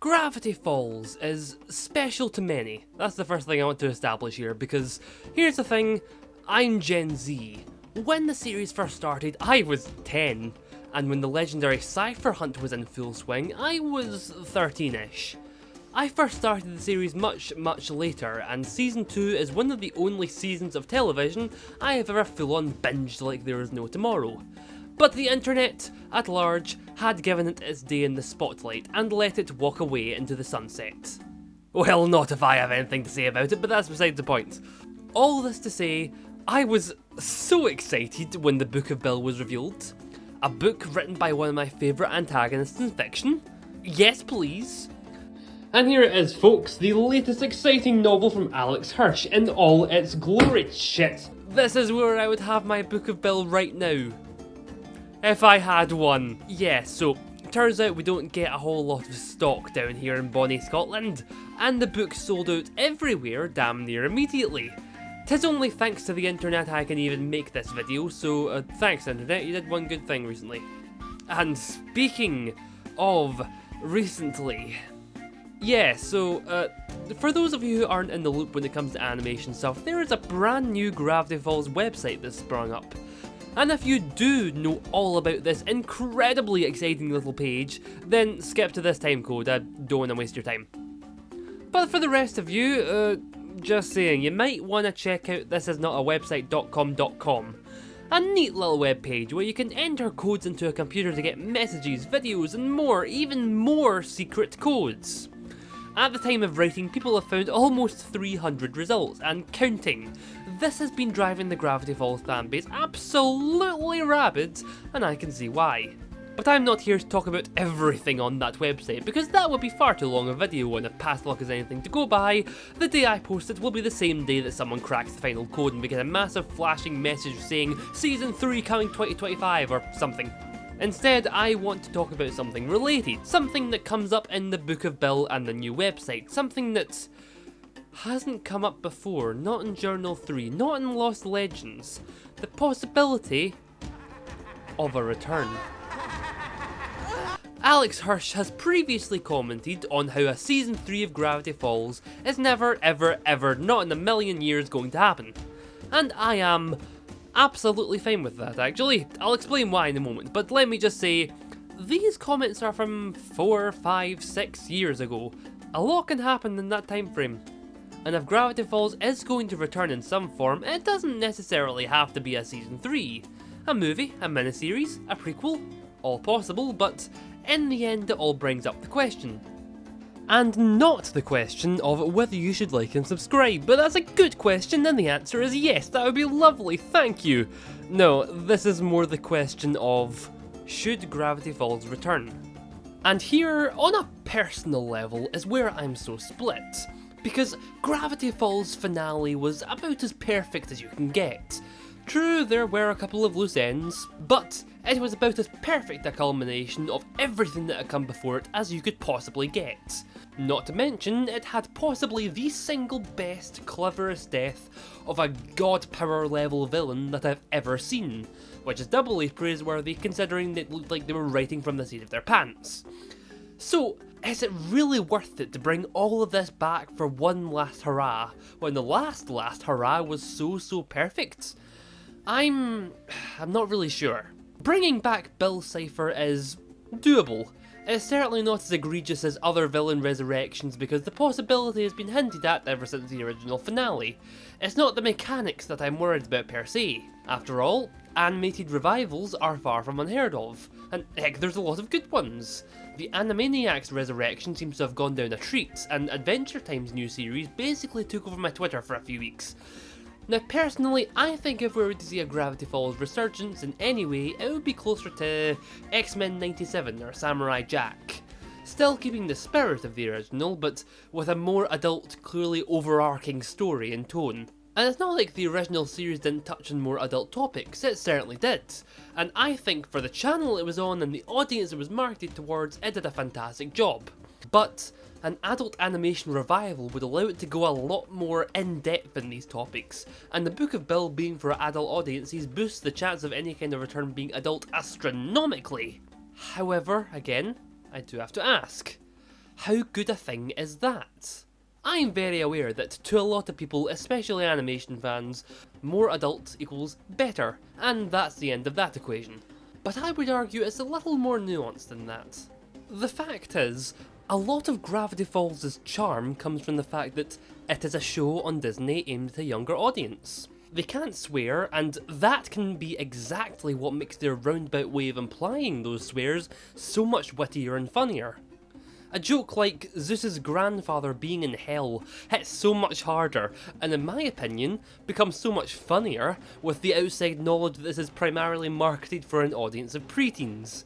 Gravity Falls is special to many. That's the first thing I want to establish here, because here's the thing, I'm Gen Z. When the series first started, I was 10, and when the legendary Cypher Hunt was in full swing, I was 13ish. I first started the series much later, and Season 2 is one of the only seasons of television I have ever full-on binged like there is no tomorrow. But the internet, at large, had given it its day in the spotlight and let it walk away into the sunset. Well, not if I have anything to say about it, but that's beside the point. All this to say, I was so excited when the Book of Bill was revealed. A book written by one of my favourite antagonists in fiction. Yes, please. And here it is, folks, the latest exciting novel from Alex Hirsch in all its glory. Shit. This is where I would have my Book of Bill right now. If I had one. Yeah, so, turns out we don't get a whole lot of stock down here in bonny Scotland, and the book sold out everywhere damn near immediately. 'Tis only thanks to the internet I can even make this video, so thanks internet, you did one good thing recently. And speaking of recently... Yeah, so, for those of you who aren't in the loop when it comes to animation stuff, there is a brand new Gravity Falls website that's sprung up. And if you do know all about this incredibly exciting little page, then skip to this time code, I don't want to waste your time. But for the rest of you, just saying, you might want to check out thisisnotawebsite.com. A neat little web page where you can enter codes into a computer to get messages, videos and more, even more secret codes. At the time of writing, people have found almost 300 results, and counting. This has been driving the Gravity Falls fanbase absolutely rabid, and I can see why. But I'm not here to talk about everything on that website, because that would be far too long a video, and if past luck is anything to go by, the day I post it will be the same day that someone cracks the final code and we get a massive flashing message saying Season 3 coming 2025 or something. Instead, I want to talk about something related, something that comes up in the Book of Bill and the new website, something that hasn't come up before, not in Journal 3, not in Lost Legends, the possibility of a return. Alex Hirsch has previously commented on how a Season 3 of Gravity Falls is never ever, not in a million years going to happen. And I am absolutely fine with that, actually. I'll explain why in a moment, but let me just say, these comments are from 4, 5, 6 years ago. A lot can happen in that time frame. And if Gravity Falls is going to return in some form, it doesn't necessarily have to be a Season 3. A movie, a miniseries, a prequel, all possible, but in the end it all brings up the question. And not the question of whether you should like and subscribe, but that's a good question and the answer is yes, that would be lovely, thank you. No, this is more the question of, should Gravity Falls return? And here, on a personal level, is where I'm so split. Because Gravity Falls finale was about as perfect as you can get. True, there were a couple of loose ends, but it was about as perfect a culmination of everything that had come before it as you could possibly get. Not to mention, it had possibly the single best, cleverest death of a god power level villain that I've ever seen, which is doubly praiseworthy considering it looked like they were writing from the seat of their pants. So, is it really worth it to bring all of this back for one last hurrah, when the last hurrah was so perfect? I'm not really sure. Bringing back Bill Cipher is doable. It's certainly not as egregious as other villain resurrections because the possibility has been hinted at ever since the original finale. It's not the mechanics that I'm worried about per se. After all, animated revivals are far from unheard of, and heck, there's a lot of good ones. The Animaniacs resurrection seems to have gone down a treat, and Adventure Time's new series basically took over my Twitter for a few weeks. Now personally, I think if we were to see a Gravity Falls resurgence in any way, it would be closer to X-Men 97 or Samurai Jack. Still keeping the spirit of the original, but with a more adult, clearly overarching story and tone. And it's not like the original series didn't touch on more adult topics, it certainly did. And I think for the channel it was on and the audience it was marketed towards, it did a fantastic job. But an adult animation revival would allow it to go a lot more in-depth in these topics, and the Book of Bill being for adult audiences boosts the chance of any kind of return being adult astronomically. However, again, I do have to ask, How good a thing is that? I'm very aware that to a lot of people, especially animation fans, more adult equals better, and that's the end of that equation. But I would argue it's a little more nuanced than that. The fact is, a lot of Gravity Falls' charm comes from the fact that it is a show on Disney aimed at a younger audience. They can't swear, and that can be exactly what makes their roundabout way of implying those swears so much wittier and funnier. A joke like Zeus's grandfather being in hell hits so much harder, and in my opinion, becomes so much funnier with the outside knowledge that this is primarily marketed for an audience of preteens.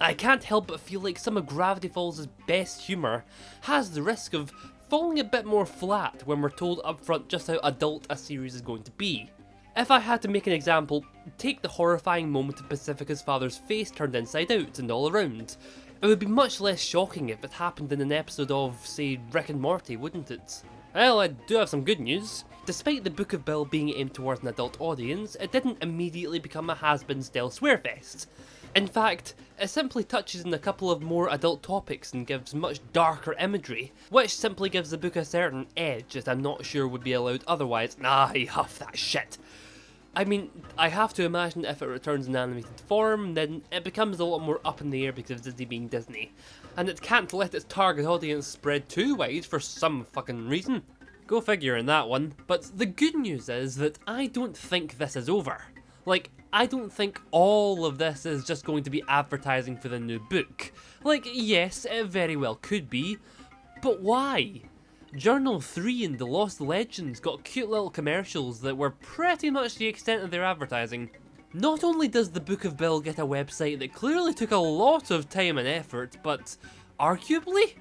I can't help but feel like some of Gravity Falls' best humour has the risk of falling a bit more flat when we're told upfront just how adult a series is going to be. If I had to make an example, take the horrifying moment of Pacifica's father's face turned inside out and all around. It would be much less shocking if it happened in an episode of, say, Rick and Morty, wouldn't it? Well, I do have some good news. Despite the Book of Bill being aimed towards an adult audience, it didn't immediately become a has-been style swearfest. In fact, it simply touches on a couple of more adult topics and gives much darker imagery, which simply gives the book a certain edge that I'm not sure would be allowed otherwise. Nah, huff that shit. I mean, I have to imagine if it returns in animated form, then it becomes a lot more up in the air because of Disney being Disney, and it can't let its target audience spread too wide for some fucking reason. Go figure in that one. But the good news is that I don't think this is over. Like, I don't think all of this is just going to be advertising for the new book. Like, yes, it very well could be, but why? Journal 3 and The Lost Legends got cute little commercials that were pretty much the extent of their advertising. Not only does the Book of Bill get a website that clearly took a lot of time and effort, but arguably,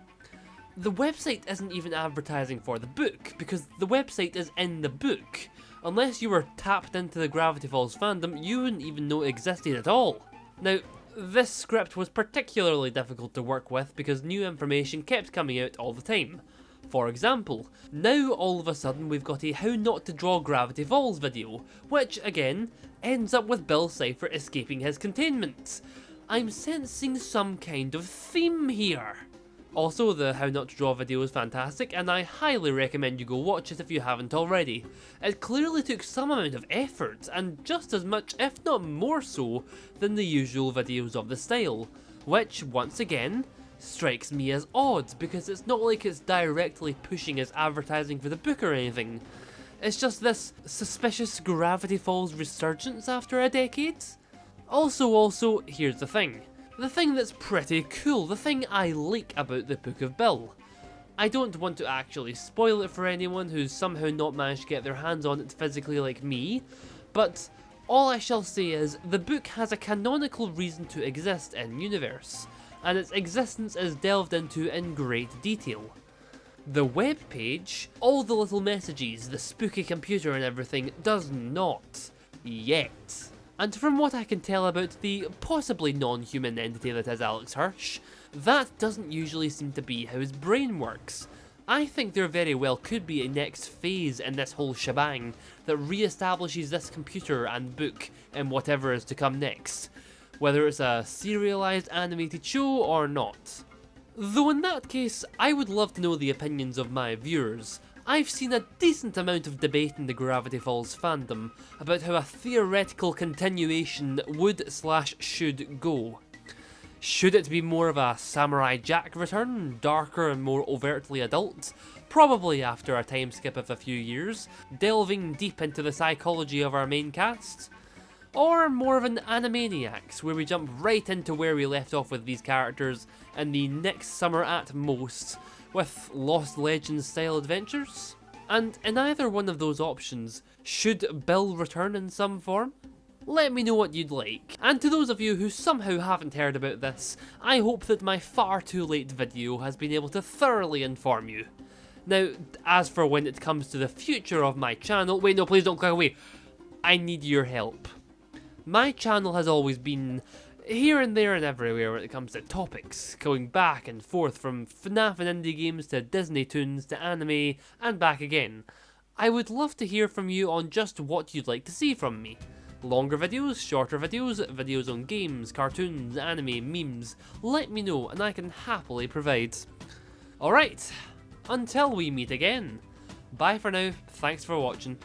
the website isn't even advertising for the book, because the website is in the book. Unless you were tapped into the Gravity Falls fandom, you wouldn't even know it existed at all. Now, this script was particularly difficult to work with because new information kept coming out all the time. For example, now all of a sudden we've got a How Not to Draw Gravity Falls video, which, again, ends up with Bill Cipher escaping his containment. I'm sensing some kind of theme here. Also, the How Not to Draw video is fantastic, and I highly recommend you go watch it if you haven't already. It clearly took some amount of effort, and just as much, if not more so, than the usual videos of the style, which, once again, strikes me as odd, because it's not like it's directly pushing as advertising for the book or anything. It's just this suspicious Gravity Falls resurgence after a decade. Also, here's the thing. The thing that's pretty cool, the thing I like about the Book of Bill. I don't want to actually spoil it for anyone who's somehow not managed to get their hands on it physically like me, but all I shall say is the book has a canonical reason to exist in universe, and its existence is delved into in great detail. The web page, all the little messages, the spooky computer and everything, does not. Yet. And from what I can tell about the possibly non-human entity that is Alex Hirsch, that doesn't usually seem to be how his brain works. I think there very well could be a next phase in this whole shebang that re-establishes this computer and book in whatever is to come next, whether it's a serialized animated show or not. Though in that case, I would love to know the opinions of my viewers. I've seen a decent amount of debate in the Gravity Falls fandom about how a theoretical continuation would/should go. Should it be more of a Samurai Jack return, darker and more overtly adult? Probably after a time skip of a few years, delving deep into the psychology of our main cast? Or more of an Animaniacs, where we jump right into where we left off with these characters in the next summer at most, with Lost Legends style adventures? And in either one of those options, should Bill return in some form? Let me know what you'd like. And to those of you who somehow haven't heard about this, I hope that my far too late video has been able to thoroughly inform you. Now, as for when it comes to the future of my channel, wait, no, please don't click away. I need your help. My channel has always been here and there and everywhere when it comes to topics, going back and forth from FNAF and indie games to Disney toons to anime and back again. I would love to hear from you on just what you'd like to see from me. Longer videos, shorter videos, videos on games, cartoons, anime, memes. Let me know and I can happily provide. Alright, until we meet again. Bye for now, thanks for watching.